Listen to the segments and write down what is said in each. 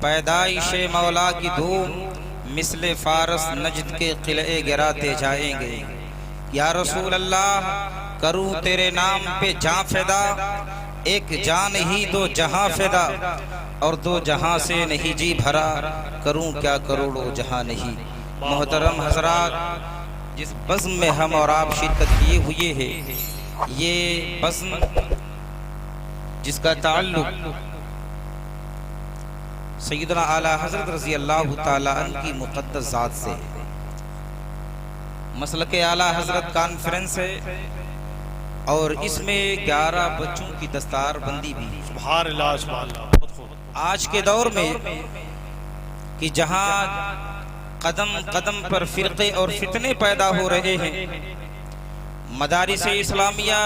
پیدائش مولا کی دھوم مثل فارس نجد کے قلعے گراتے جائیں گے۔ یا رسول اللہ کروں تیرے نام پہ جاں فدا، ایک جان ہی دو جہاں فدا، اور دو جہاں سے نہیں جی بھرا، کروں کیا کروڑوں جہاں نہیں۔ محترم حضرات، جس بزم میں ہم اور آپ شرکت کیے ہوئے ہیں، یہ بزم جس کا تعلق سیدنا اعلیٰ حضرت رضی اللہ تعالیٰ عنہ کی مقدس ذات سے ہے۔ مسلک اعلیٰ حضرت کانفرنس ہے اور اس میں 11 بچوں کی دستار بندی بھی ہے۔ سبحان اللہ سبحان اللہ۔ آج کے دور میں کہ جہاں قدم قدم پر فرقے اور فتنے پیدا ہو رہے ہیں، مدارس اسلامیہ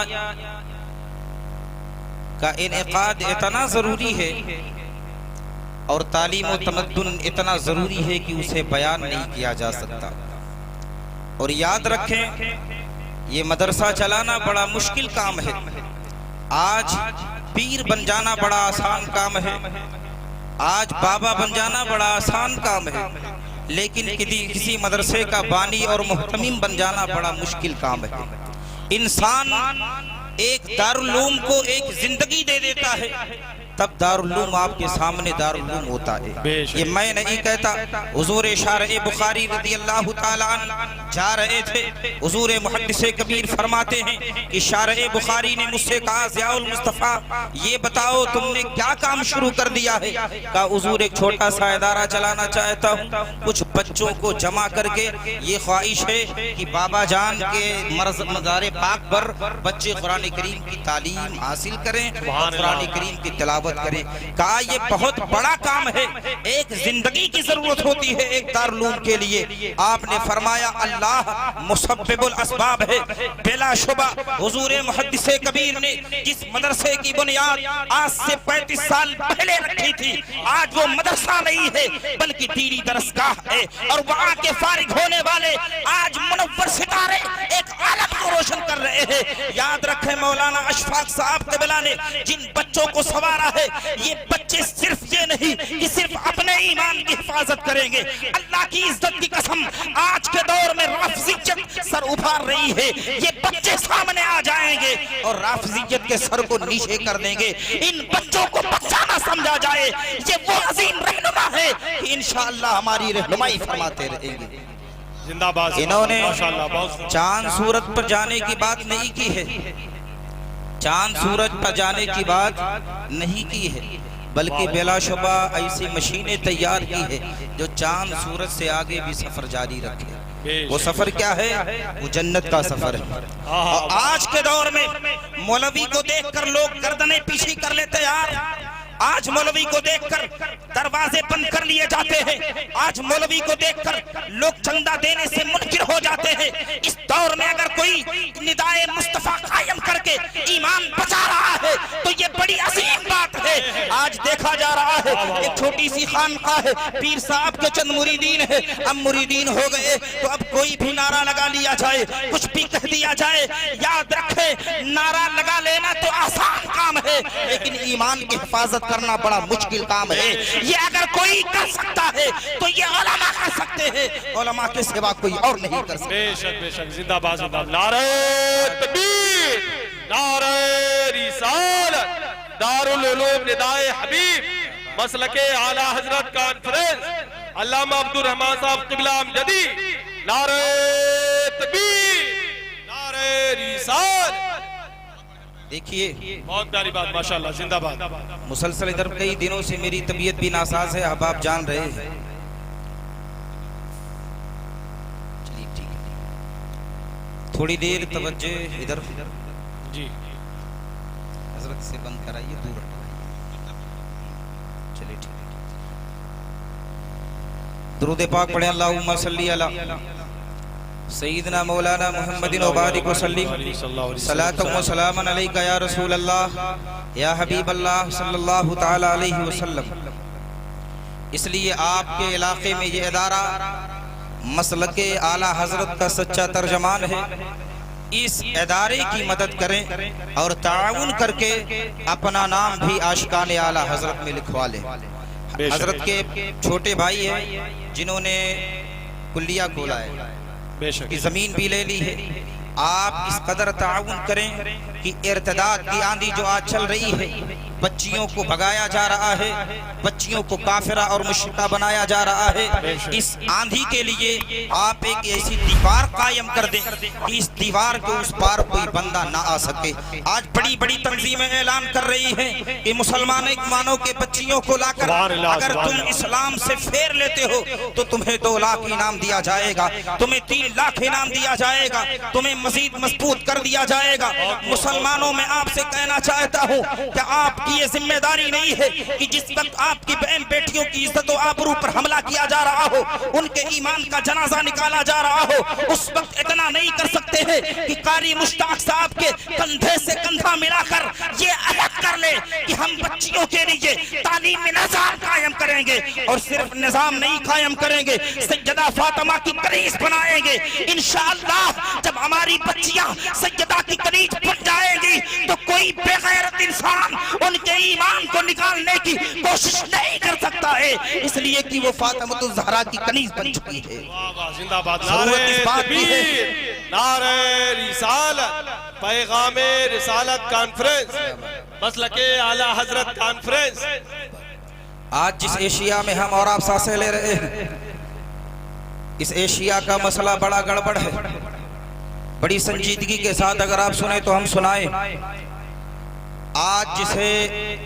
کا انعقاد اتنا ضروری ہے اور تعلیم و تمدن اتنا ضروری ہے کہ اسے بیان نہیں کیا جا سکتا۔ اور یاد رکھیں، یہ مدرسہ چلانا بڑا مشکل کام ہے۔ آج پیر بن جانا بڑا آسان کام ہے، آج بابا بن جانا بڑا آسان کام ہے، لیکن کسی مدرسے کا بانی اور محتمم بن جانا بڑا مشکل کام ہے۔ انسان ایک دارالعلوم کو ایک زندگی دے دیتا ہے، تب دارالعلوم آپ کے سامنے دارالعلوم ہوتا ہے۔ یہ میں نہیں کہتا، حضور شارع بخاری رضی اللہ تعالیٰ عنہ جا رہے تھے، حضور محدث کبیر فرماتے ہیں کہ شارع بخاری نے مجھ سے کہا ضیاء المصطفیٰ یہ بتاؤ تم نے کیا کام شروع کر دیا ہے؟ کہا حضور ایک چھوٹا سا ادارہ چلانا چاہتا ہوں، کچھ بچوں کو جمع کر کے یہ خواہش ہے کہ بابا جان کے مزار پاک پر بچے قرآن کریم کی تعلیم حاصل کریں، قرآن کریم کی تلاوت کریں۔ کہا یہ بہت بڑا کام ہے، ایک زندگی کی ضرورت ہوتی ہے ایک دارالعلوم کے لیے۔ آپ نے فرمایا اللہ مسبب الاسباب ہے۔ بلا شبہ حضور محدث کبیر نے جس مدرسے کی بنیاد آج سے 35 سال پہلے رکھی تھی، آج وہ مدرسہ نہیں ہے بلکہ دینی درسگاہ ہے، اور وہاں کے فارغ ہونے والے آج منور ستارے ایک عالم کو روشن کر رہے ہیں۔ یاد رکھیں مولانا اشفاق صاحب قبلہ نے جن بچوں کو سوارا ہے، یہ بچے صرف یہ نہیں کہ صرف اپنے ایمان کی حفاظت کریں گے، اللہ کی عزت کی قسم آج کے دور میں رافضیت سر ابھار رہی ہے، یہ بچے سامنے آ جائیں گے اور رافضیت کے سر کو نیچے کر دیں گے۔ ان بچوں کو بچہ نہ سمجھا جائے، یہ وہ عظیم رہنما ہے کہ انشاءاللہ ہماری رہنمائی فرماتے رہیں گے۔ زندہ باد۔ انہوں نے چاند سورج پر جانے کی بات نہیں کی ہے، چاند سورج پر جانے کی بات نہیں کی ہے، بلکہ بلا شبہ ایسی مشینیں تیار کی ہے جو چاند سورج سے آگے بھی سفر جاری رکھے۔ وہ سفر کیا ہے؟ وہ جنت کا سفر ہے۔ اور آج کے دور میں مولوی کو دیکھ کر لوگ گردنیں پیچھے کر لیتے یار، آج مولوی کو دیکھ کر دروازے بند کر لیے جاتے ہیں، آج مولوی کو دیکھ کر لوگ چندہ دینے سے منکر ہو جاتے ہیں۔ اس دور میں اگر کوئی ندائے مصطفیٰ قائم کر کے ایمان بچا رہا ہے تو یہ بڑی عظیم بات ہے۔ آج دیکھا جا رہا ہے ایک چھوٹی سی خانقاہ ہے، پیر صاحب کے چند مریدین ہیں، اب مریدین ہو گئے تو اب کوئی بھی نعرہ لگا لیا جائے، کچھ بھی کہہ دیا جائے۔ یاد رکھے نعرہ لگا لینا تو آسان کام ہے، لیکن ایمان کی حفاظت کرنا بڑا مشکل کام ہے۔ یہ اگر کوئی کر سکتا ہے تو یہ علماء کر سکتے ہیں، علماء کے سوا کوئی اور نہیں کر سکتا۔ بے شک بے شک، زندہ باد زندہ باد۔ نعرہ تکبیر، نعرہ رسالت، دارالعلوم ندائے حبیب، مسلک اعلیٰ حضرت کانفرنس، علامہ عبدالرحمن صاحب قبلہ امجدی، نعرہ تکبیر، نعرہ رسالت۔ دیکھیے بہت پیاری بات، ماشاءاللہ، زندہ باد۔ مسلسل ادھر کئی دنوں سے میری طبیعت بھی ناساز ہے، اب آپ جان رہے ہیں۔ چلیے ٹھیک ہے، تھوڑی دیر توجہ ادھر جی حضرت سے بند کرائیے، دور ہٹائیے۔ چلیے ٹھیک ہے، درود پاک پڑھیں، اللہم صلی علی سیدنا مولانا محمد وبارک وسلم، صلاۃ و سلام علیک یا رسول اللہ یا حبیب اللہ صلی اللہ تعالی علیہ وسلم۔ اس لیے آپ کے علاقے میں یہ ادارہ مسلک اعلیٰ حضرت کا سچا ترجمان ہے، اس ادارے کی مدد کریں اور تعاون کر کے اپنا نام بھی عاشقان اعلیٰ حضرت میں لکھوا لیں۔ بے شک حضرت کے چھوٹے بھائی ہیں جنہوں نے کلیہ کھولا ہے، بے شک کی زمین بھی لے لی ہے. آپ اس قدر تعاون کریں کہ ارتداد کی آندھی جو آج چل رہی ہے، بچیوں کو بھگایا جا رہا ہے، بچیوں کو کافرہ اور مشرکہ بنایا جا رہا ہے، اس آندھی کے لیے آپ ایک ایسی دیوار قائم کر دیں کہ اس دیوار کے اس پار کوئی بندہ نہ آ سکے. آج بڑی بڑی تنظیمیں اعلان کر رہی ہیں کہ مسلمانوں کے بچیوں کو لا کر اگر تم اسلام سے پھیر لیتے ہو تو تمہیں 2 لاکھ انعام دیا جائے گا، تمہیں 3 لاکھ انعام دیا جائے گا، تمہیں مزید مضبوط کر دیا جائے گا. مسلمانوں میں آپ سے کہنا چاہتا ہوں کہ آپ کی یہ ذمہ داری نہیں ہے کہ جس وقت آپ کی بہن بیٹیوں کی عزت و آبرو پر حملہ کیا جا رہا ہو، ان کے ایمان کا جنازہ نکالا جا رہا ہو، اس وقت اتنا نہیں کر سکتے ہیں کہ قاری مشتاق صاحب کے کندھے سے کندھا ملا کر یہ عہد کر لے کہ ہم بچیوں کے لیے تعلیمی نظام قائم کریں گے، اور صرف نظام نہیں قائم کریں گے، سیدہ فاطمہ کی کنیز بنائیں گے. انشاءاللہ جب ہماری بچیاں سیدہ کی کنیز بن جائیں گی تو کوئی بے غیرت انسان ان کے ایمان کو نکالنے کی کوشش نہیں کر سکتا ہے، اس لیے کہ وہ فاطمہ الزہرا کی کنیز بن چکی ہے. زندہ باد. ضرورت اس بات کی ہے. نعرہ رسالت، پیغام رسالت کانفرنس، مسلک اعلی حضرت کانفرنس. آج جس ایشیا میں ہم اور آپ سانسیں لے رہے ہیں، اس ایشیا کا مسئلہ بڑا گڑبڑ ہے. بڑی سنجیدگی کے ساتھ اگر آپ سنیں تو ہم سنائیں. آج جسے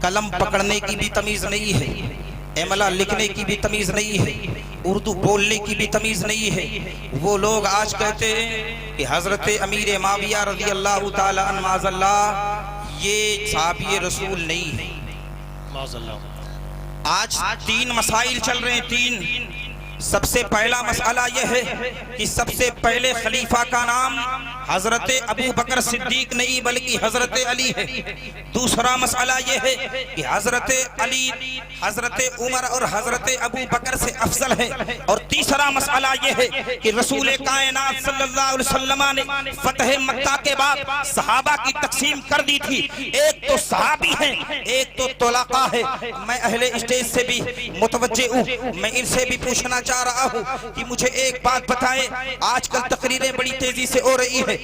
قلم پکڑنے کی بھی تمیز نہیں ہے، املا لکھنے کی بھی تمیز نہیں ہے، اردو بولنے کی بھی تمیز نہیں ہے، وہ لوگ آج کہتے ہیں کہ حضرت امیر معاویہ رضی اللہ تعالی عنہ معاذ اللہ یہ صحابی رسول نہیں ہے. معاذ اللہ. آج 3 مسائل چل رہے ہیں. 3. سب سے پہلا مسئلہ یہ ہے کہ سب سے پہلے خلیفہ کا نام حضرت ابو بکر صدیق نہیں بلکہ حضرت علی ہے. دوسرا مسئلہ یہ ہے کہ حضرت علی حضرت عمر اور حضرت ابو بکر سے افضل ہے. اور تیسرا مسئلہ یہ ہے کہ رسول کائنات صلی اللہ علیہ وسلم نے فتح مکہ کے بعد صحابہ کی تقسیم کر دی تھی، ایک تو صحابی ہیں، ایک تو طلقاء ہے. میں اہل اسٹیج سے بھی متوجہ ہوں، میں ان سے بھی پوچھنا چاہ رہا ہوں کہ مجھے ایک بات بتائیں. آج کل تقریریں بڑی تیزی سے ہو رہی ہے،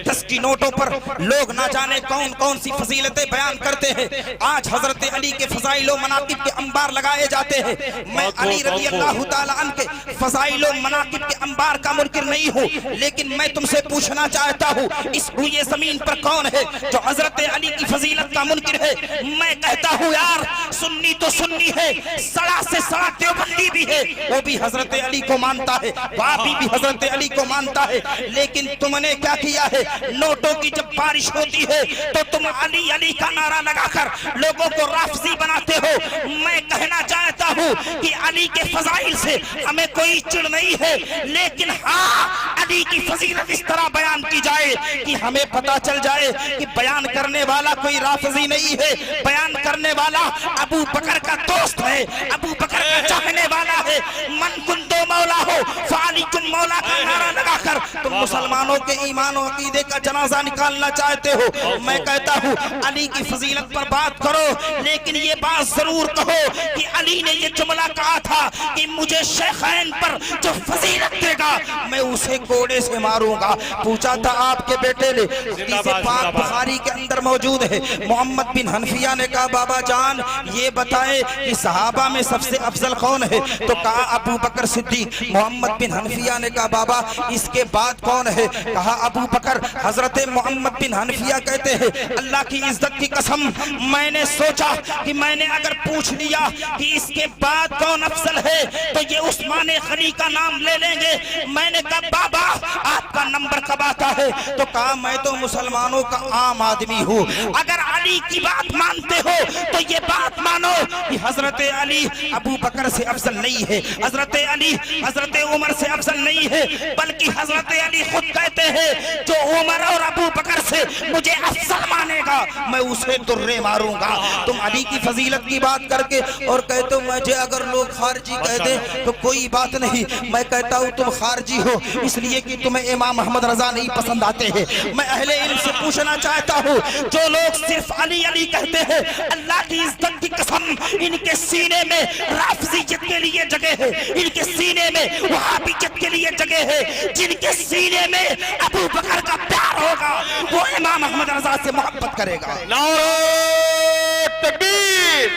10 کی نوٹوں پر لوگ نہ جانے کون کون سی فضیلتیں بیان کرتے ہیں. آج حضرت علی کے فضائل و مناقب کے انبار لگائے جاتے ہیں. میں علی رضی اللہ تعالی عنہ کے فضائل و مناقب کے انبار کا منکر نہیں ہوں، لیکن میں تم سے پوچھنا چاہتا ہوں اس روئے زمین پر کون ہے جو حضرت علی کی فضیلت کا منکر ہے؟ میں کہتا ہوں یار سنی تو سنی ہے، سڑا سے سڑا دیوبندی بھی ہے، وہ بھی حضرت علی کو مانتا ہے، وہابی بھی حضرت علی کو مانتا ہے. لیکن تم نے کیا کیا ہے؟ نوٹوں کی جب بارش ہوتی ہے تو تم علی علی کا نعرہ لگا کر لوگوں کو رافضی بناتے ہو. میں کہنا چاہتا ہوں کہ علی کے فضائل سے ہمیں کوئی چڑ نہیں ہے، لیکن ہاں علی کی فضیلت اس طرح بیان کی جائے کہ ہمیں پتا چل جائے کہ بیان کرنے والا کوئی رافضی نہیں ہے، بیان کرنے والا ابو بکر کا دوست ہے، ابو بکر کا چاہنے والا ہے. من کنتو مولا ہو فعلی کن مولا کا نعرہ لگا کر تم مسلمانوں کے ایمان و عقیدے کا جنازہ نکالنا چاہتے ہو. میں کہتا ہوں علی کی فضیلت پر بات کرو، لیکن یہ بات ضرور کہو کہ علی نے یہ جملہ کہا تھا کہ مجھے شیخین پر جو فضیلت دے گا میں اسے کوڑے سے ماروں گا. پوچھا تھا آپ کے بیٹے نے، حدیث پاک بخاری کے اندر موجود ہے. محمد بن حنفیہ نے کہا بابا جان یہ بتائیں کہ صحابہ میں سب سے افضل کون ہے؟ تو کہا ابو بکر صدیق. محمد بن حنفیہ نے کہا بابا اس کے بعد کون ہے؟ کہا ابو بکر. حضرت محمد بن حنفیہ کہتے ہیں اللہ کی عزت کی قسم میں نے سوچا کہ میں نے اگر پوچھ لیا کہ اس کے بعد کون افضل ہے تو یہ عثمان غنی کا نام لے لیں گے. میں نے کہا بابا آپ کا نمبر کب آتا ہے؟ تو کہا میں تو مسلمانوں کا عام آدمی ہوں، اگر علی کی بات مانتے ہو تو یہ بات مانو کہ حضرت علی ابو بکر سے افضل نہیں ہے، حضرت علی حضرت عمر سے افضل نہیں ہے، بلکہ حضرت حضرت علی خود کہتے ہیں جو عمر اور ابو بکر سے مجھے افضل مانے گا میں اسے درے ماروں گا. تم علی کی فضیلت کی بات کر کے اور کہتے ہو مجھے اگر لوگ خارجی کہہ دیں تو کوئی بات نہیں, میں کہتا ہوں تم خارجی ہو اس لیے کہ تمہیں امام محمد رضا نہیں پسند آتے ہیں. میں اہل علم سے پوچھنا چاہتا ہوں جو لوگ صرف علی علی کہتے ہیں, اللہ کی عزت کی قسم ان کے سینے میں رافضیت کے لیے جگہ ہے, ان کے سینے میں وہابیت کے لیے جگہ ہے. جن کے سینے میں ابو بکر کا پیار ہوگا وہ امام احمد رضا سے محبت کرے گا. نعرہ تکبیر,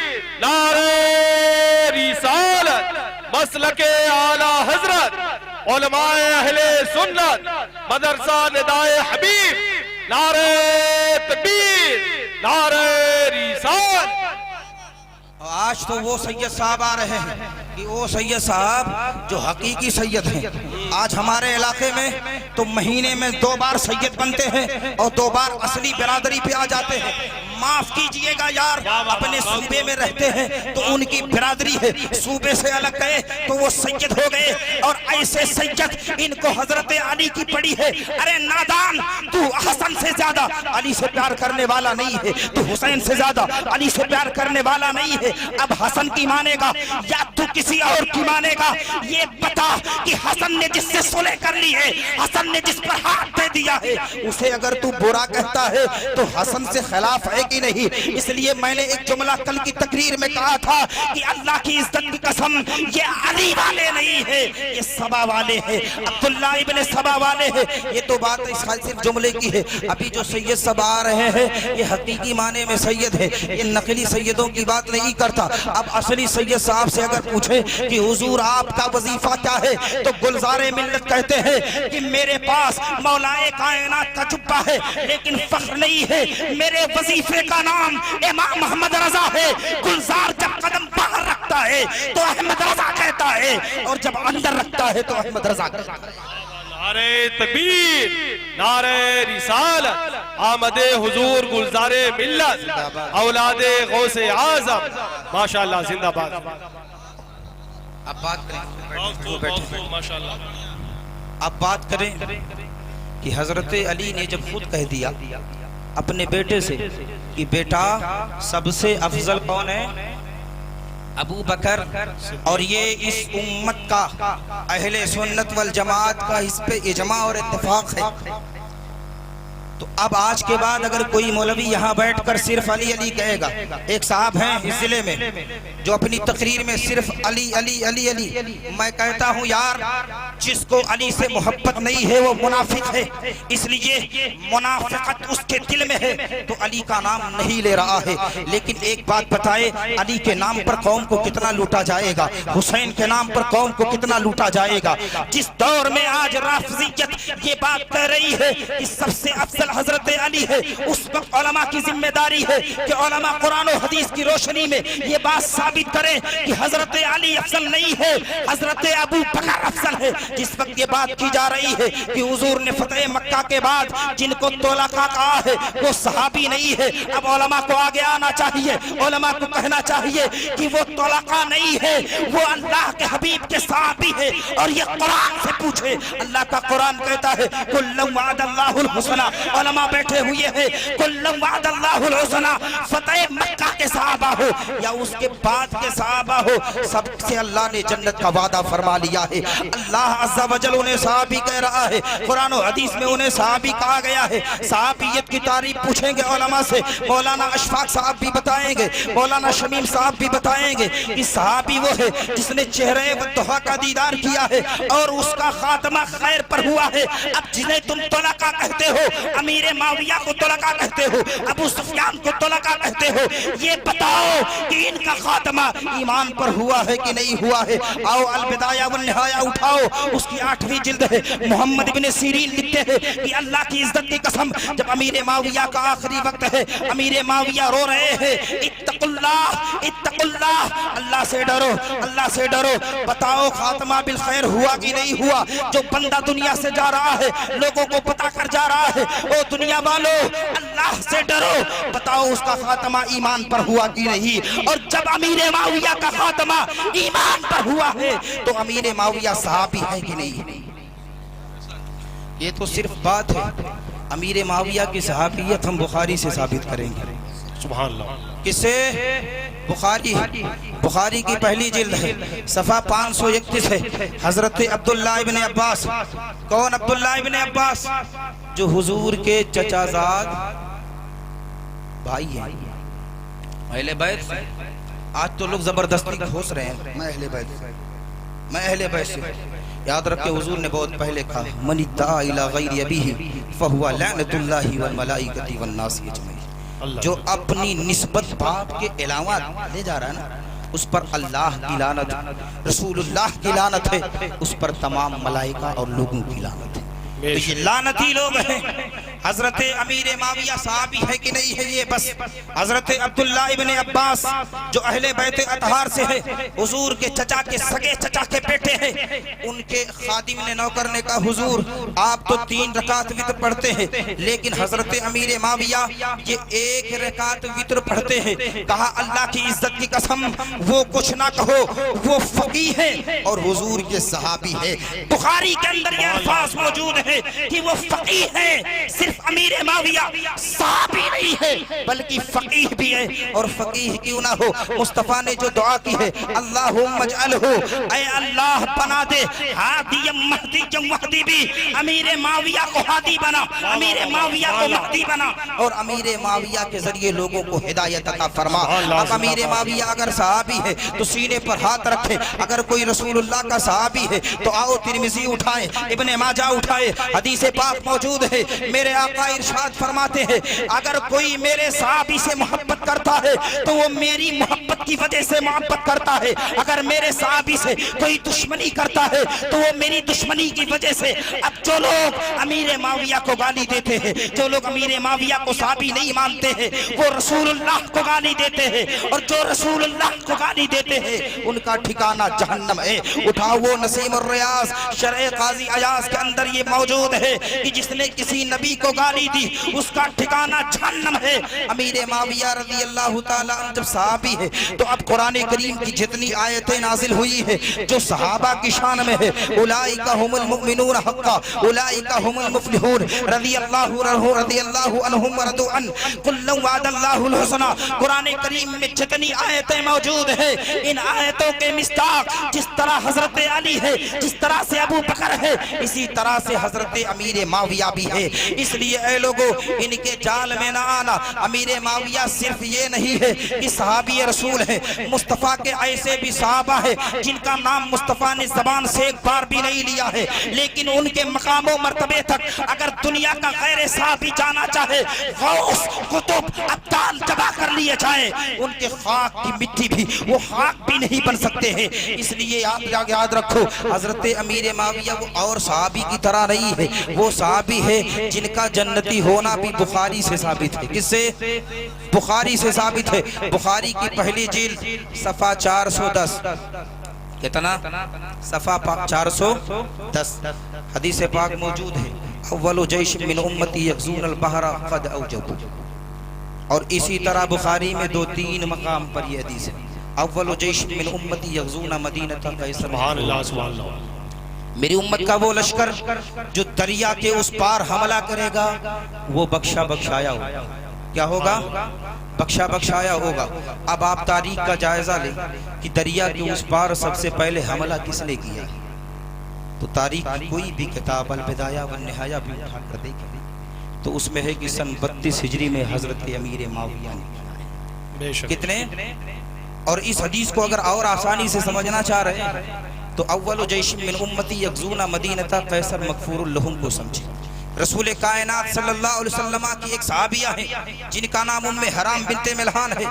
نعرہ رسالت, مسلک اعلی حضرت علماء اہل سنت مدرسہ ندائے حبیب, نعرہ تکبیر, نعرہ رسالت. آج تو وہ سید صاحب آ رہے ہیں کہ وہ سید صاحب جو حقیقی سید ہیں. آج ہمارے علاقے میں تو مہینے میں 2 بار سید بنتے ہیں اور 2 بار اصلی برادری پہ آ جاتے ہیں. معاف کیجئے گا یار, اپنے صوبے میں رہتے ہیں تو ان کی برادری ہے, صوبے سے الگ گئے تو وہ سید ہو گئے, اور ایسے سید ان کو حضرت علی کی پڑی ہے. ارے نادان, تو حسن سے زیادہ علی سے پیار کرنے والا نہیں ہے, تو حسین سے زیادہ علی سے پیار کرنے والا نہیں ہے. اب حسن کی مانے گا یا تو کسی اور کی مانے گا, یہ بتا کہ حسن نے جس سے صلح کر لی ہے, حسن نے جس پر ہاتھ دے دیا ہے, اسے اگر تو برا کہتا ہے تو حسن سے خلاف ہے کہ نہیں. اس لیے میں نے ایک جملہ کل کی تقریر میں کہا تھا کہ اللہ کی عزت کی قسم یہ علی والے نہیں ہے, یہ سبا والے ہیں, عبداللہ ابن سبا والے ہیں. یہ تو بات صرف جملے کی ہے. ابھی جو سید سب آ رہے ہیں یہ حقیقی معنی میں سید ہے, یہ نقلی سیدوں کی بات نہیں کرتا. اب اصلی سید صاحب سے اگر پوچھیں کہ حضور آپ کا وظیفہ کیا ہے تو گلزار ملت کہتے ہیں کہ میرے پاس مولائے کائنات کا جبہ ہے لیکن فخر نہیں ہے, میرے وظیفے کا نام امام محمد رضا ہے. گلزار جب قدم باہر رکھتا ہے تو احمد رضا کہتا ہے, اور جب اندر رکھتا ہے تو احمد رضا کہتا ہے. نعرہ تکبیر, نعرہ رسالت, آمد حضور گلزار ملت, اولاد غوث اعظم, ماشاءاللہ زندہ باد. اب بات کریں, ماشاءاللہ. اب بات کریں کہ حضرت علی نے جب خود کہہ دیا اپنے بیٹے سے کہ بیٹا سب سے افضل کون ہے, ابو بکر, اور یہ اس امت کا اہل سنت والجماعت کا اس پہ اجماع اور اتفاق ہے. تو اب آج کے بعد اگر کوئی مولوی یہاں بیٹھ کر صرف علی علی کہے گا, ایک صاحب ہیں اس ضلع میں جو اپنی تقریر میں صرف علی علی علی علی, میں کہتا ہوں یار جس کو علی سے محبت نہیں ہے وہ منافق ہے, اس لیے منافقت اس کے دل میں ہے تو علی کا نام نہیں لے رہا ہے. لیکن ایک بات بتائے, علی کے نام پر قوم کو کتنا لوٹا جائے گا, حسین کے نام پر قوم کو کتنا لوٹا جائے گا. جس دور میں آج رافضیت یہ بات کہہ رہی ہے کہ سب سے افضل حضرت علی ہے, اس وقت علماء کی ذمہ داری ہے کہ علماء قرآن و حدیث کی روشنی میں یہ بات ثابت کریں کہ حضرت علی افضل نہیں ہے, حضرت ابو بکر افضل ہے. جس وقت یہ بات کی جا رہی ہے کہ حضور نے فتح مکہ کے بعد جن کو طلقاء کہا ہے وہ صحابی نہیں ہے, اب علماء کو آگے آنا چاہیے, علماء کو کہنا چاہیے کہ وہ طلقاء نہیں ہے, وہ اللہ کے حبیب کے صحابی ہے. اور یہ قرآن سے پوچھے, اللہ کا قرآن کہتا ہے کُلًّا وعد اللہ الحسنى, علماء بیٹھے ہوئے ہیں, کُلًّا وعد اللہ الحسنى, فتح مکہ کے صحابہ ہو یا اس کے بعد کے صحابہ ہو, سب سے اللہ نے جنت کا وعدہ فرما لیا ہے. اللہ عز و جل انہیں صحابی کہہ رہا ہے, قرآن و حدیث میں انہیں صحابی کہا گیا ہے. صحابیت کی تعریف پوچھیں گے علماء سے, مولانا اشفاق صاحب بھی بتائیں گے, مولانا شمیم صاحب بھی بتائیں گے کہ صحابی وہ ہے جس نے چہرے والضحیٰ کا دیدار کیا ہے اور اس کا خاتمہ خیر پر ہوا ہے. اب جنہیں تم طلقاء کہتے ہو, امیر معاویہ کو طلقاء کہتے ہو, ابو سفیان کو طلقاء کہتے ہو, یہ بتاؤ کہ ان کا خاتمہ ایمان پر ہوا ہے کہ نہیں ہوا ہے. آؤ البدایہ والنہایہ اٹھاؤ, اس کی 8ویں جلد ہے. محمد ابن سیرین لکھتے ہیں کہ اللہ کی عزت کی قسم جب امیر معاویہ کا آخری وقت ہے, امیر معاویہ رو رہے ہیں, اتقوا اللہ اتقوا اللہ, اللہ سے ڈرو اللہ سے ڈرو. بتاؤ خاتمہ بالخیر ہوا کہ نہیں ہوا. جو بندہ دنیا سے جا رہا ہے لوگوں کو بتا کر جا رہا ہے, او دنیا والو اللہ سے ڈرو, بتاؤ اس کا خاتمہ ایمان پر ہوا کہ نہیں. اور جب امیر معاویہ کا خاتمہ ایمان پر ہوا ہے تو امیر معاویہ صحابی ہے کہ نہیں. یہ تو صرف بات ہے. امیر معاویہ کی صحابیت ہم بخاری سے ثابت کریں گے. سبحان اللہ. کس سے؟ بخاری کی پہلی جلد ہے، صفحہ 531 ہے. حضرت عبداللہ ابن عباس. کون عبداللہ ابن عباس؟ جو حضور کے چچا زاد بھائی ہیں، اہل بیت. آج تو لوگ زبردستی گھوس رہے ہیں میں اہل بیت سے. یاد رکھے حضور نے بہت پہلے کہا من ادعا الی غیر ابیہ فہو لعنۃ اللہ والملائکۃ والناس اجمعین. جو اپنی نسبت باپ کے علاوہ لے جا رہا ہے نا، اس پر اللہ کی لعنت، رسول اللہ کی لعنت ہے، اس پر تمام ملائکہ اور لوگوں کی لعنت ہے. تو یہ لعنتی لوگ ہیں. حضرت امیر معاویہ صحابی ہے کہ نہیں ہے؟ یہ بس حضرت عبداللہ ابن عباس جو اہل بیت اطہار سے ہے، حضور کے چچا کے سگے چچا کے بیٹے ہیں. ان کے خادم نے، نوکر نے کہا حضور آپ تو 3 رکعت وتر پڑھتے ہیں، لیکن حضرت امیر معاویہ یہ 1 رکعت وتر پڑھتے ہیں. کہا اللہ کی عزت کی قسم وہ کچھ نہ کہو، وہ فقیہ ہے اور حضور کے صحابی ہے. بخاری کے اندر یہ الفاظ موجود ہے کہ وہ فقیہ ہے. صرف امیر معاویہ صحابی نہیں ہے بلکہ فقیہ بھی ہے. اور فقیہ کیوں نہ ہو، مصطفیٰ نے جو دعا کی ہے اللہم اجعلہ، اے اللہ بنا دے ہادی مہدی مہدی بھی، امیر معاویہ کو ہادی بنا، امیر معاویہ کو مہدی بنا، اور امیر معاویہ کے ذریعے لوگوں کو ہدایت عطا فرما. اب امیر معاویہ اگر صحابی ہے تو سینے پر ہاتھ رکھے. اگر کوئی رسول اللہ کا صحابی ہے تو آؤ ترمذی اٹھائیں، ابن ماجہ اٹھائے، حدیث پاک موجود ہے. میرے آقا ارشاد فرماتے ہیں اگر کوئی میرے صحابی سے محبت کرتا ہے تو وہ میری محبت کی وجہ سے محبت کرتا ہے. اگر میرے صحابی سے کوئی دشمنی کرتا ہے تو وہ میری دشمنی کی وجہ سے. اب جو لوگ امیر معاویہ کو گالی دیتے ہیں، جو لوگ امیر معاویہ کو صحابی نہیں مانتے ہیں، وہ رسول اللہ کو گالی دیتے ہیں، اور جو رسول اللہ کو گالی دیتے ہیں ان کا ٹھکانہ جہنم ہے. اٹھاؤ وہ نسیم الریاض شرح قاضی ایاز کے اندر یہ موجود ہے کہ جس نے کسی نبی کو گالی دی اس کا ٹھکانہ جہنم ہے. امیر معاویہ رضی اللہ تعالیٰ عنہ جب صحابی ہے تو اب قرآن کریم کی جتنی آیتیں نازل ہوئی ہے جو صحابہ کی شان میں ہے، اولئک هم المؤمنون حقا اولئک هم المفلحون رضی اللہ عنہم ورضوا عنہ قل وعد اللہ الحسنى. قرآن کریم میں جتنی آیتیں موجود ہیں ان آیتوں کے مصداق جس طرح حضرت علی ہے، جس طرح سے ابو بکر ہے، اسی طرح سے حضرت امیر معاویہ بھی ہے. اس لیے اے لوگوں ان کے جال میں نہ آنا. امیر معاویہ صرف یہ نہیں ہے کہ صحابی رسول ہے، مصطفیٰ کے ایسے بھی صحابہ ہیں جن کا نام مصطفیٰ نے زبان سے ایک بار بھی نہیں لیا ہے، لیکن ان کے مقام و مرتبے تک اگر دنیا کا غیر صحابی جانا چاہے، غوث قطب ابدال جمع کر لیے جائے، ان کے خاک کی مٹی بھی وہ خاک بھی نہیں بن سکتے ہیں. اس لیے آپ یاد رکھو حضرت امیر معاویہ وہ اور صحابی کی طرح نہیں ہے، وہ صحابی ہے جن کا جنتی ہونا بھی بخاری سے ثابت ہے. کس سے؟ بخاری سے ثابت ہے. بخاری کی پہلی جلد صفحہ 410. کتنا؟ صفحہ 410. حدیث پاک موجود ہے اول جیش من امتی یغزون البحر قد اوجبوا. اور اسی طرح بخاری میں 2-3 مقام پر یہ حدیث ہے اول جیش من امتی یغزون مدینہ قیصر. سبحان اللہ سبحان اللہ. میری امت کا وہ لشکر جو دریا کے اس پار حملہ کرے گا وہ بخشا بخشایا ہوگا. کیا ہوگا؟ بخشا بخشایا ہوگا. اب آپ تاریخ کا جائزہ لیں کہ دریا کے اس پار سب سے پہلے حملہ کس نے کیا ہے. تو تاریخ کی کوئی بھی کتاب البدایہ والنہایہ بھی اٹھا کر دیکھیں تو اس میں ہے کہ سن 32 ہجری میں حضرت امیر معاویہ نے کیا ہے. کتنے؟ اور اس حدیث کو اگر اور آسانی سے سمجھنا چاہ رہے ہیں تو اول جیش من امتی یغزون مدینہ قیصر مغفور لہم کو سمجھیں. رسول کائنات صلی اللہ علیہ وسلم کی ایک صحابیہ ہیں جن کا نام ام حرام بنت ملحان ہے.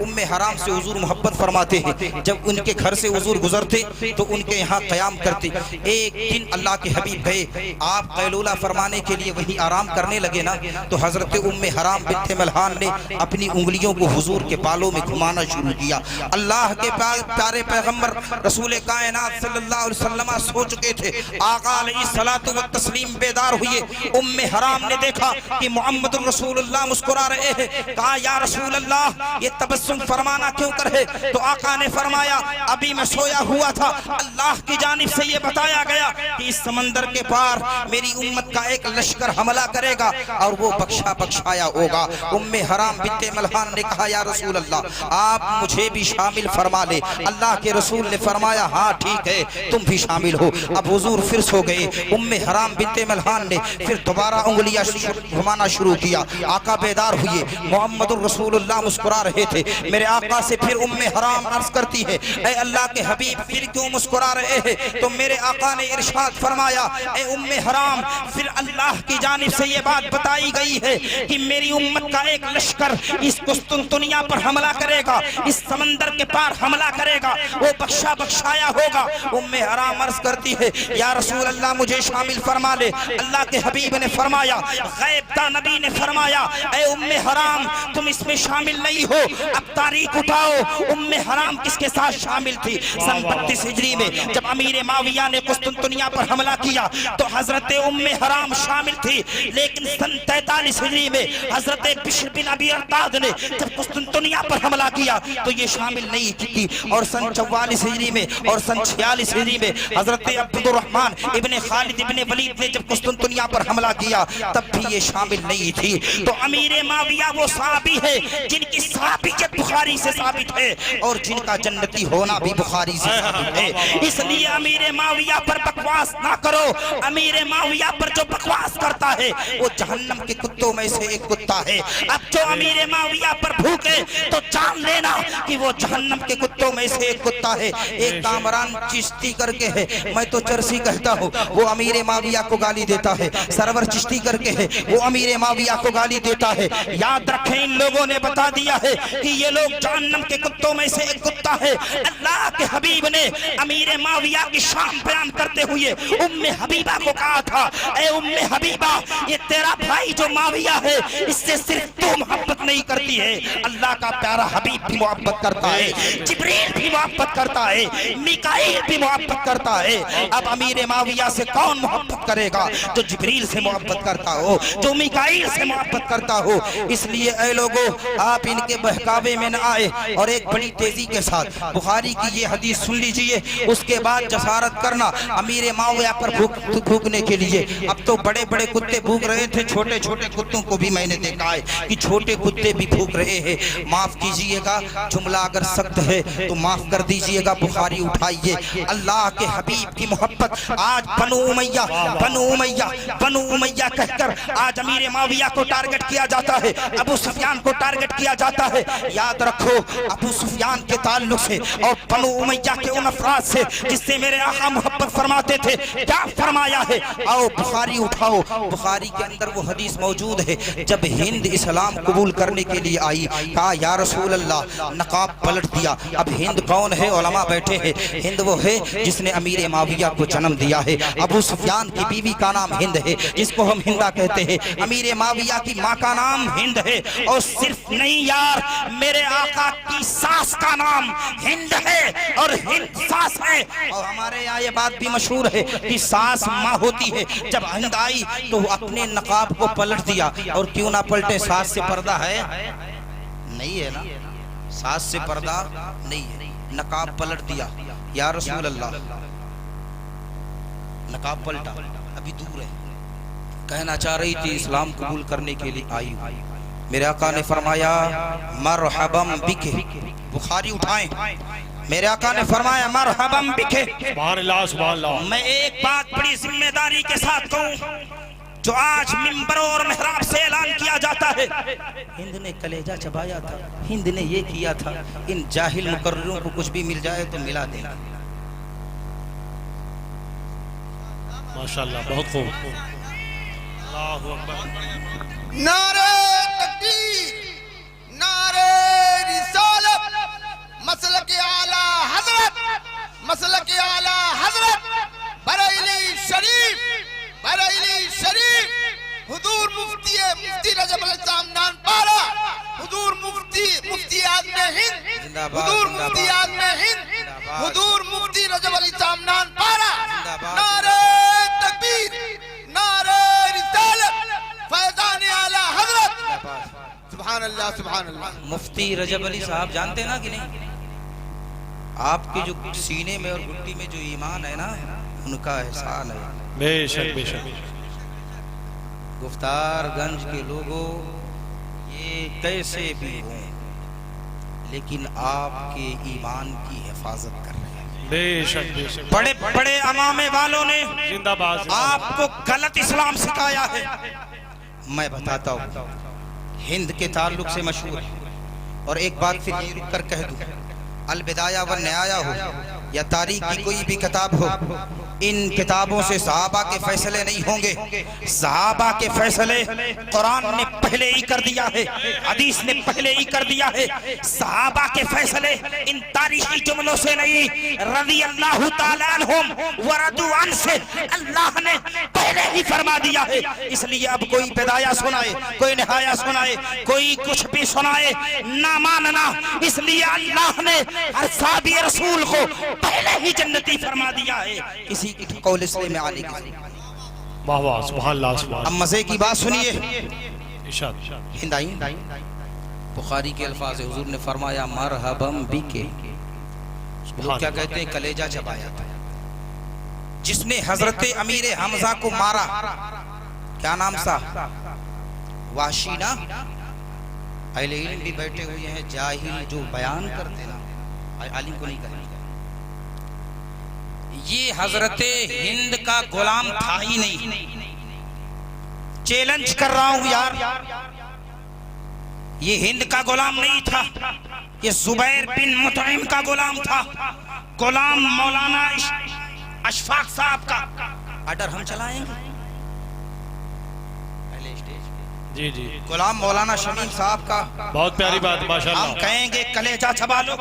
ام حرام سے حضور محبت فرماتے ہیں. جب ان کے گھر سے حضور گزرتے تو ان کے یہاں قیام کرتے. ایک دن اللہ کے حبیب گئے، آپ قیلولہ فرمانے کے لیے وہی آرام کرنے لگے نا، تو حضرت ام حرام بنت ملحان نے اپنی انگلیوں کو حضور کے بالوں میں گھمانا شروع کیا. اللہ کے پیارے پیغمبر رسول کائنات صلی اللہ علیہ وسلم سو چکے تھے. آقا علیہ الصلوۃ والتسلیم بیدار ہوئے. حرام نے دیکھا کہ محمد رسول اللہ مسکرا رہے ہیں، کہا یا رسول اللہ یہ تبسم فرمانا کیوں کرے؟ تو آقا نے فرمایا ابھی میں سویا ہوا تھا، اللہ کی جانب سے یہ بتایا گیا کہ اس سمندر کے پار میری امت کا ایک لشکر حملہ کرے گا اور وہ بخشا بخشایا ہوگا۔ حرام بنت ملحان نے کہا یا رسول اللہ آپ مجھے بھی شامل فرما لے۔ اللہ کے رسول نے فرمایا ہاں ٹھیک ہے تم بھی شامل ہو۔ اب حضور پھر سو گئے۔ حرام بنت ملحان نے پھر دوبارہ انگلیاں گھمانا شروع کیا۔ آقا بیدار ہوئے، محمد الرسول اللہ مسکرا رہے تھے۔ میرے آقا سے پھر حرام عرض کرتی ہے اے اللہ کے حبیب پھر کیوں مسکرا رہے ہیں؟ تو میرے آقا نے ارشاد فرمایا اے حرام پھر اللہ کی جانب سے یہ بات بتائی گئی ہے کہ میری امت کا ایک لشکر اس قسطنطنیہ پر حملہ کرے گا، اس سمندر کے پار حملہ کرے گا، وہ بخشا بخشایا ہوگا۔ حرام عرض کرتی ہے یا رسول اللہ مجھے شامل فرما لے۔ اللہ کے حبیب نے فرمایا، غیب دا نبی نے فرمایا اے حرام تم اس میں شامل نہیں ہو، اب تاریخ اٹھاؤ حرام کس کے ساتھ شامل تھی؟ سن 32 ہجری میں جب امیر معاویہ نے قسطنطنیہ پر حملہ کیا تو حضرت حرام شامل تھی، لیکن سن 43 ہجری میں حضرت بشر بن ابی ارطاد نے جب قسطنطنیہ پر حملہ کیا تو یہ شامل نہیں کی، اور سن 44 ہجری میں اور سن 46 ہجری میں حضرت عبد الرحمن ابن خالد ابن ولید نے جب قسطنطنیہ پر حملہ کیا تب بھی یہ شامل نہیں تھی۔ تو امیر معاویہ وہ صحابی ہے جن کی صحابیت بخاری سے ثابت ہے اور جن کا جنتی ہونا بھی بخاری سے ثابت ہے۔ اس لیے امیر معاویہ پر بکواس نہ کرو، امیر معاویہ پر جو بکواس کرتا ہے وہ جہنم کے کتوں میں سے ایک کتا ہے۔ اب جو امیر معاویہ پر بھوکے تو جان لینا کہ وہ جہنم کے کتوں میں سے ایک کتا ہے۔ ایک کامران چشتی کر کے ہے، میں تو چرسی کہتا ہوں، وہ امیر معاویہ کو گالی دیتا ہے۔ سرور چشتی کر کے ہے، وہ امیر معاویہ کو گالی دیتا ہے۔ یاد رکھیں ان لوگوں نے بتا دیا ہے کہ یہ لوگ جہنم کے کتوں میں سے ایک کتا ہے۔ اللہ کے حبیب نے امیر معاویہ کی شان بیان کرتے ہوئے حبیبہ کو کہا تھا اے حبیبہ یہ تیرا بھائی جو معاویہ ہے اس سے صرف تو محبت نہیں کرتی ہے، اللہ کا پیارا حبیب بھی محبت کرتا ہے، جبریل بھی محبت کرتا ہے، میکائیل بھی محبت کرتا ہے۔ اب امیر معاویہ سے کون محبت کرے گا؟ جو جبریل سے محبت کرتا ہو، جو میکائیل سے محبت کرتا ہو۔ اس لیے اے لوگوں آپ ان کے بہکاوے میں نہ آئے اور ایک بڑی تیزی کے ساتھ بخاری کی یہ حدیث سن لیجئے، اس کے بعد جسارت کرنا امیر معاویہ پر بھوکنے کے لیے۔ اب تو بڑے بڑے کتے بھوک رہے تھے، چھوٹے چھوٹے کتوں کو بھی میں نے دیکھا ہے کہ چھوٹے کتے بھی بھوک رہے ہیں۔ معاف کیجئے گا جملہ اگر سخت ہے تو معاف کر دیجئے گا، بخاری اٹھائیے۔ اللہ کے حبیب کی محبت آج بنو امیہ کہہ کر آج امیر معاویہ کو ٹارگٹ کیا جاتا ہے، ابو سفیان کو ٹارگٹ کیا جاتا ہے۔ یاد رکھو ابو سفیان کے تعلق سے اور بنو امیہ کے ان افراد سے جس سے میرے آقا محبت فرماتے تھے، کیا فرمایا ہے؟ آؤ بخاری اٹھاؤ، بخاری کے اندر وہ حدیث موجود ہے جب ہند اسلام قبول کرنے کے لیے آئی، کہا یا رسول اللہ نقاب پلٹ دیا۔ اب ہند کون ہے؟ علماء بیٹھے ہیں، ہند وہ ہے جس نے امیر معاویہ کو جنم دیا ہے۔ ابو سفیان کی بیوی کا نام ہند ہے جس کو ہم ہندا کہتے ہیں، امیر معاویہ کی ماں کا نام ہند ہے، اور صرف نہیں یار میرے آقا کی ساس کا نام ہند ہے اور ہند ساس ہے۔ اور ہمارے یہاں یہ بات بھی مشہور ہے کہ ساس ماں ہوتی ہے۔ جب ہند آئی تو اپنے نقاب کو پلٹ دیا، اور کیوں نہ پلٹے، ساس سے پردہ ہے نہیں ہے نا، ساس سے پردہ نہیں ہے، نقاب پلٹ دیا۔ یا رسول اللہ نقاب پلٹا، ابھی دور ہے، کہنا چاہ رہی تھی اسلام قبول کرنے کے لیے آئی ہوں۔ میرے آقا نے فرمایا مرحبا بک، بخاری اٹھائیں، میرے آقا نے فرمایا مرحبا بک۔ سبحان اللہ سبحان اللہ۔ میں ایک بات بڑی ذمہ داری کے ساتھ کہوں جو آج ممبروں اور محراب سے اعلان کیا جاتا ہے، ہند نے کلیجہ چبایا تھا، ہند نے یہ کیا تھا، ان جاہل مقرروں کو کچھ بھی مل جائے تو ملا دیں۔ ماشاءاللہ بہت خوب۔ اللہ اکبر۔ نعرہ تکبیر، نعرہ رسالت، مسلک اعلیٰ حضرت، مسلک اعلیٰ حضرت بریلی شریف، بریلی شریف، حضور مفتی رجب علی سامنان پارا، حضور مفتی اعظم ہند، حضور مفتی اعظم ہند، حضور مفتی رجب علی سامنان پارا۔ نعرہ تکبیر، نعرہ رسالت، سبحان اللہ سبحان اللہ. مفتی رجب علی صاحب جانتے نا کہ نہیں؟ آپ کے جو سینے میں اور گھٹی میں جو ایمان ہے نا، ان کا احسان ہے. بے شک بے شک. گفتار گنج کے لوگوں، یہ کیسے بھی ہوں لیکن آپ کے ایمان کی حفاظت کر رہے ہیں. بے شک بے شک. بڑے بڑے امامے والوں نے زندہ باد. آپ کو غلط اسلام سکھایا ہے. میں بتاتا ہوں، ہند کے تعلق سے مشہور ہے. اور ایک بات پھر یہ رک کر کہہ دوں، البدایہ والنہایہ ہو یا تاریخ کی کوئی بھی کتاب ہو، ان کتابوں سے صحابہ کے فیصلے نہیں ہوں گے. صحابہ کے فیصلے قرآن نے پہلے ہی کر دیا ہے، حدیث نے پہلے ہی کر دیا ہے. صحابہ کے فیصلے ان تاریخی جملوں سے نہیں، رضی اللہ تعالیٰ عنہم ورضوا عنہ سے اللہ نے پہلے ہی فرما دیا ہے. اس لیے اب کوئی بدایہ سنائے، کوئی نہایہ سنائے، کوئی کچھ بھی سنائے، نہ ماننا. اس لیے اللہ نے ہر صحابی رسول کو پہلے ہی جنتی فرما دیا ہے. کسی کی قول سے میں علی کی. واہ واہ سبحان اللہ سبحان اب مزے کی بات سنیے. ارشاد. ہندائی بخاری کے الفاظ حضور نے فرمایا مرحبم بک. لوگ کیا کہتے ہیں؟ کلیجہ چبایا تھا. جس نے حضرت امیر حمزہ کو مارا، کیا نام تھا؟ وحشی نا. اہل علم بھی بیٹھے ہوئے ہیں، جاہل جو بیان کرتے نا، عالم کو نہیں کرتے. یہ حضرت ہند کا غلام تھا ہی نہیں. چیلنج کر رہا ہوں یار، یہ ہند کا غلام نہیں تھا، یہ زبیر بن مطعم کا غلام تھا. غلام مولانا اشفاق صاحب کا آرڈر ہم چلائیں گے پہلے اسٹیج پہ. جی جی. غلام مولانا شمیم صاحب کا بہت پیاری بات ہم ماشاءاللہ. کہیں گے کلیجہ چبا لو،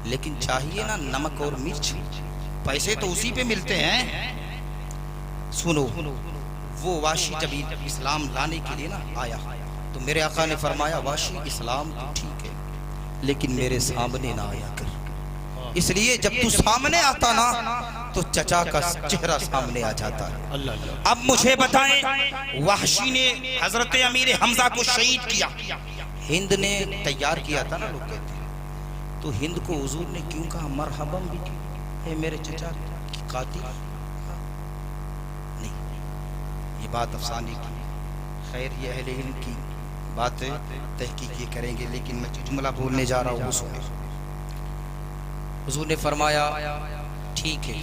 لیکن چاہیے نا نمک اور مرچ. پیسے تو اسی پہ ملتے ہیں. سنو، وہ واشی جب اسلام لانے کے لیے نا آیا تو میرے آقا نے فرمایا واشی اسلام تو ٹھیک ہے لیکن میرے سامنے نہ آیا کر. اس لیے جب تو سامنے آتا نا تو چچا کا چہرہ سامنے آ جاتا ہے. اللہ اللہ. اب مجھے بتائیں، وحشی نے حضرت امیر حمزہ کو شہید کیا، ہند نے تیار کیا تھا نا، لوگ کہتے ہیں. تو ہند کو حضور نے کیوں کہا مرحبم بھی کی؟ اے میرے چچا کی قاتل نہیں. یہ بات افسانے کی. خیر یہ اہل علم کی باتیں تحقیق یہ کریں گے، لیکن میں جملہ بولنے جا رہا ہوں وہ سنیں. حضور نے فرمایا ٹھیک ہے